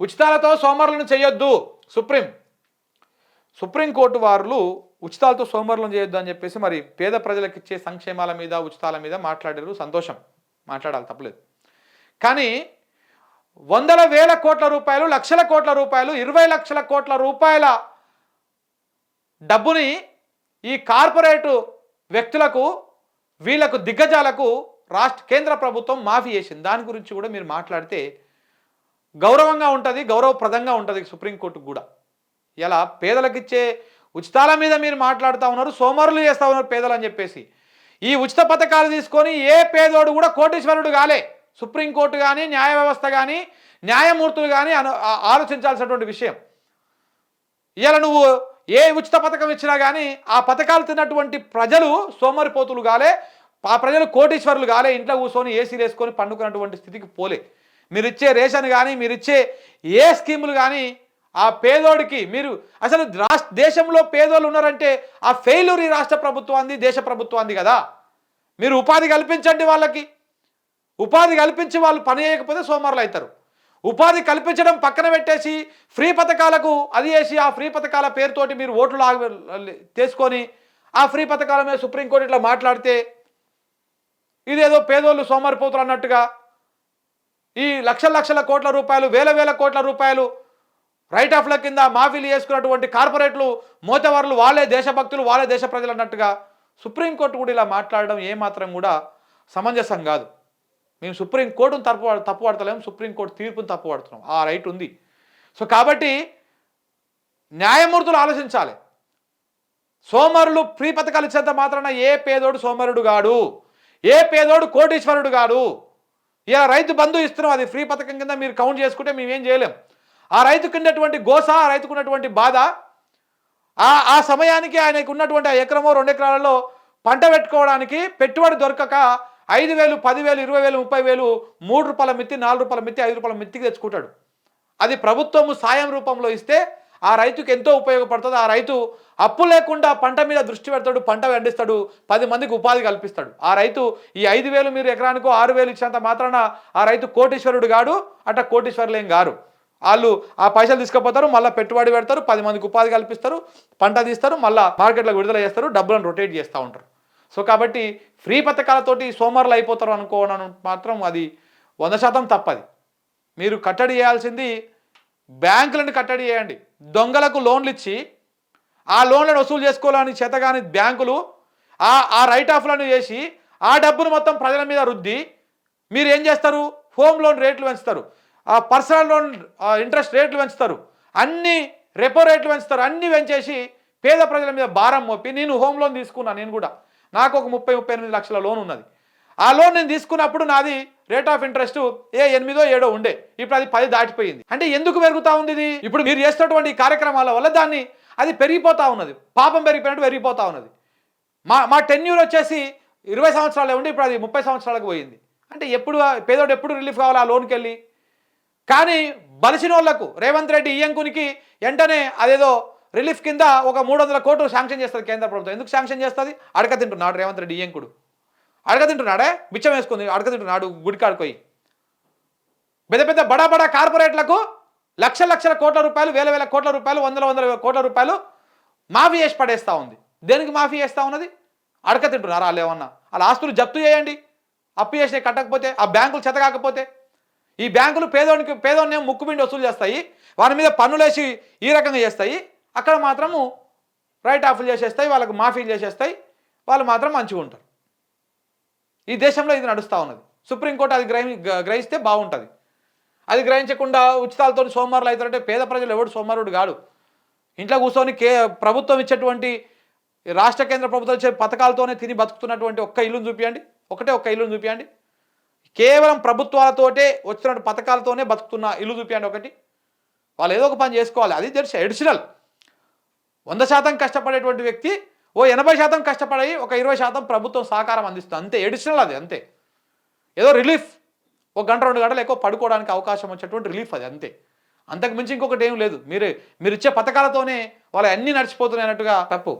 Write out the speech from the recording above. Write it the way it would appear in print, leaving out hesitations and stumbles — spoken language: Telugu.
ఉచితాలతో సోమరులను చేయొద్దు సుప్రీంకోర్టు వారు ఉచితాలతో సోమరులను చేయొద్దు అని చెప్పేసి మరి పేద ప్రజలకు ఇచ్చే సంక్షేమాల మీద ఉచితాల మీద మాట్లాడారు. సంతోషం, మాట్లాడాలి, తప్పలేదు. కానీ వందల వేల కోట్ల రూపాయలు, లక్షల కోట్ల రూపాయలు, 20 లక్షల కోట్ల రూపాయల డబ్బుని ఈ కార్పొరేటు వ్యక్తులకు, వీళ్లకు దిగ్గజాలకు కేంద్ర ప్రభుత్వం మాఫీ చేసింది. దాని గురించి కూడా మీరు మాట్లాడితే గౌరవంగా ఉంటుంది, గౌరవప్రదంగా ఉంటుంది సుప్రీంకోర్టుకు కూడా. ఇలా పేదలకు ఇచ్చే ఉచితాల మీద మీరు మాట్లాడుతూ ఉన్నారు, సోమరులు చేస్తూ ఉన్నారు పేదలు అని చెప్పేసి. ఈ ఉచిత పథకాలు తీసుకొని ఏ పేదోడు కూడా కోటీశ్వరుడు కాలే. సుప్రీంకోర్టు కానీ, న్యాయ వ్యవస్థ కానీ, న్యాయమూర్తులు కానీ ఆలోచించాల్సినటువంటి విషయం. ఇలా నువ్వు ఏ ఉచిత పథకం ఇచ్చినా కానీ ఆ పథకాలు తిన్నటువంటి ప్రజలు సోమరిపోతులు కాలే, ఆ ప్రజలు కోటీశ్వరులు కాలే, ఇంట్లో కూర్చొని ఏసీలు వేసుకొని పండుకున్నటువంటి స్థితికి పోలే. మీరు ఇచ్చే రేషన్ కానీ, మీరు ఇచ్చే ఏ స్కీములు కానీ ఆ పేదోడికి, మీరు అసలు దేశంలో పేదోళ్ళు ఉన్నారంటే ఆ ఫెయిల్యూర్ ఈ రాష్ట్ర ప్రభుత్వాన్ని, దేశ ప్రభుత్వాన్ని కదా. మీరు ఉపాధి కల్పించండి వాళ్ళకి, ఉపాధి కల్పించి వాళ్ళు పని చేయకపోతే సోమరులు అవుతారు. ఉపాధి కల్పించడం పక్కన పెట్టేసి ఫ్రీ పథకాలకు అది చేసి ఆ ఫ్రీ పథకాల పేరుతోటి మీరు ఓట్లు తీసుకొని ఆ ఫ్రీ పథకాల మీద సుప్రీంకోర్టు ఇట్లా మాట్లాడితే ఇదేదో పేదోళ్ళు సోమరిపోతులు అన్నట్టుగా ఈ లక్షల కోట్ల రూపాయలు, వేల కోట్ల రూపాయలు రైట్ ఆఫ్ల కింద మాఫీలు చేసుకున్నటువంటి కార్పొరేట్లు, మోతవర్లు వాళ్ళే దేశభక్తులు, వాళ్ళే దేశ ప్రజలు అన్నట్టుగా సుప్రీంకోర్టు కూడా ఇలా మాట్లాడడం ఏమాత్రం కూడా సమంజసం కాదు. మేము సుప్రీంకోర్టును తప్పు పడతలేము, సుప్రీంకోర్టు తీర్పును తప్పు పడుతున్నాం. ఆ రైట్ ఉంది. సో కాబట్టి న్యాయమూర్తులు ఆలోచించాలి. సోమరులు ఫ్రీ పథకాలు ఇచ్చేంత మాత్రాన ఏ పేదోడు సోమరుడు గాడు, ఏ పేదోడు కోటీశ్వరుడు గాడు. ఇలా రైతు బంధు ఇస్తున్నాం, అది ఫ్రీ పథకం కింద మీరు కౌంట్ చేసుకుంటే మేమేం చేయలేం. ఆ రైతుకు ఉన్నటువంటి గోస, ఆ రైతుకు ఉన్నటువంటి బాధ, ఆ సమయానికి ఆయనకు ఉన్నటువంటి ఆ ఎకరమో 2 ఎకరాలలో పంట పెట్టుకోవడానికి పెట్టుబడి దొరకక 5,000, 10,000, 20,000, 30,000 ₹3 మిత్తి, ₹4 మిత్తి, ₹5 మిత్తికి తెచ్చుకుంటాడు. అది ప్రభుత్వము సాయం రూపంలో ఇస్తే ఆ రైతుకి ఎంతో ఉపయోగపడుతుంది. ఆ రైతు అప్పు లేకుండా పంట మీద దృష్టి పెడతాడు, పంట పండిస్తాడు, 10 మందికి ఉపాధి కల్పిస్తాడు. ఆ రైతు ఈ 5,000 మీరు ఎకరానికో 6,000 ఇచ్చినంత మాత్రాన ఆ రైతు కోటీశ్వరుడు గాడు, అట్లా కోటీశ్వరులేం గారు. వాళ్ళు ఆ పైసలు తీసుకుపోతారు, మళ్ళీ పెట్టుబడి పెడతారు, 10 మందికి ఉపాధి కల్పిస్తారు, పంట తీస్తారు, మళ్ళీ మార్కెట్లో విడుదల చేస్తారు, డబ్బులను రొటేట్ చేస్తూ ఉంటారు. సో కాబట్టి ఫ్రీ పథకాలతోటి సోమరులు అయిపోతారు అనుకోవడం మాత్రం అది 100% తప్పది. మీరు కట్టడి చేయాల్సింది బ్యాంకులను కట్టడి చేయండి. దొంగలకు లోన్లు ఇచ్చి ఆ లోన్లను వసూలు చేసుకోవాలని చేతగాని బ్యాంకులు ఆ రైట్ ఆఫ్లను చేసి ఆ డబ్బును మొత్తం ప్రజల మీద రుద్ది మీరు ఏం చేస్తారు? హోమ్ లోన్ రేట్లు పెంచుతారు, పర్సనల్ లోన్ ఇంట్రెస్ట్ రేట్లు పెంచుతారు, అన్ని రెపో రేట్లు పెంచుతారు, అన్నీ పెంచేసి పేద ప్రజల మీద భారం మోపి, నేను హోమ్ లోన్ తీసుకున్నాను, నేను కూడా నాకు ఒక 30-38 లక్షల లోన్ ఉన్నది. ఆ లోన్ నేను తీసుకున్నప్పుడు నాది రేట్ ఆఫ్ ఇంట్రెస్ట్ 8 7 ఉండే, ఇప్పుడు అది 10 దాటిపోయింది. అంటే ఎందుకు పెరుగుతూ ఉంది ఇది? ఇప్పుడు మీరు చేస్తున్నటువంటి కార్యక్రమాల వల్ల అది పెరిగిపోతూ ఉన్నది, పాపం పెరిగిపోయినట్టు పెరిగిపోతూ ఉన్నది. మా టెన్యూర్ వచ్చేసి 20 సంవత్సరాలే ఉండి ఇప్పుడు అది 30 సంవత్సరాలకు పోయింది. అంటే పేదోడు ఎప్పుడు రిలీఫ్ కావాలి ఆ లోన్కి వెళ్ళి? కానీ బలిసిన వాళ్లకు రేవంత్ రెడ్డి ఇయ్యంకునికి వెంటనే అదేదో రిలీఫ్ కింద ఒక 300 కోట్లు శాంక్షన్ చేస్తుంది కేంద్ర ప్రభుత్వం. ఎందుకు శాంక్షన్ చేస్తుంది? అడక తింటున్నాడు రేవంత్ రెడ్డి ఇయ్యంకుడు, అడక తింటున్నాడే, బిచ్చం వేసుకుంది, అడక తింటున్నాడు గుడికాడుకోయి. పెద్ద బడా కార్పొరేట్లకు లక్షల కోట్ల రూపాయలు, వేల కోట్ల రూపాయలు, వందల కోట్ల రూపాయలు మాఫీ చేసి పడేస్తూ ఉంది. దేనికి మాఫీ చేస్తూ ఉన్నది? అడక తింటున్నారు వాళ్ళు. ఏమన్నా వాళ్ళ ఆస్తులు జప్తు చేయండి, అప్పు చేసి కట్టకపోతే, ఆ బ్యాంకులు చెత్త కాకపోతే. ఈ బ్యాంకులు పేదోడిని ముక్కుపిండి వసూలు చేస్తాయి, వారి మీద పన్నులేసి ఈ రకంగా చేస్తాయి. అక్కడ మాత్రము రైట్ ఆఫ్లు చేసేస్తాయి, వాళ్ళకు మాఫీలు చేసేస్తాయి, వాళ్ళు మాత్రం మంచిగా ఉంటారు. ఈ దేశంలో ఇది నడుస్తూ ఉన్నది. సుప్రీంకోర్టు అది గ్రహిస్తే బాగుంటుంది. అది గ్రహించకుండా ఉచితాలతో సోమవారులు అవుతారంటే పేద ప్రజలు ఎవడు సోమవారుడు కాడు. ఇంట్లో కూర్చొని ప్రభుత్వం ఇచ్చేటువంటి రాష్ట్ర కేంద్ర ప్రభుత్వం ఇచ్చే పథకాలతోనే తిని బతుకుతున్నటువంటి ఒక్క ఇల్లును చూపించండి, ఒక్క ఇల్లును చూపించండి. కేవలం ప్రభుత్వాలతోటే వచ్చిన పథకాలతోనే బతుకుతున్న ఇల్లు చూపించండి ఒకటి. వాళ్ళు ఏదో ఒక పని చేసుకోవాలి, అది తెలిసి అడిషనల్. 100% కష్టపడేటువంటి వ్యక్తి 80% కష్టపడి ఒక 20% ప్రభుత్వం సహకారం అందిస్తుంది, అంతే. అడిషనల్ అది, అంతే. ఏదో రిలీఫ్, 1 గంట 2 గంటలు ఎక్కువ పడుకోవడానికి అవకాశం వచ్చేటువంటి రిలీఫ్ అది, అంతే. అంతకు మించి ఇంకొకటి ఏం లేదు. మీరు ఇచ్చే పథకాలతోనే వాళ్ళు అన్నీ నడిచిపోతున్నాయి అన్నట్టుగా తప్పు.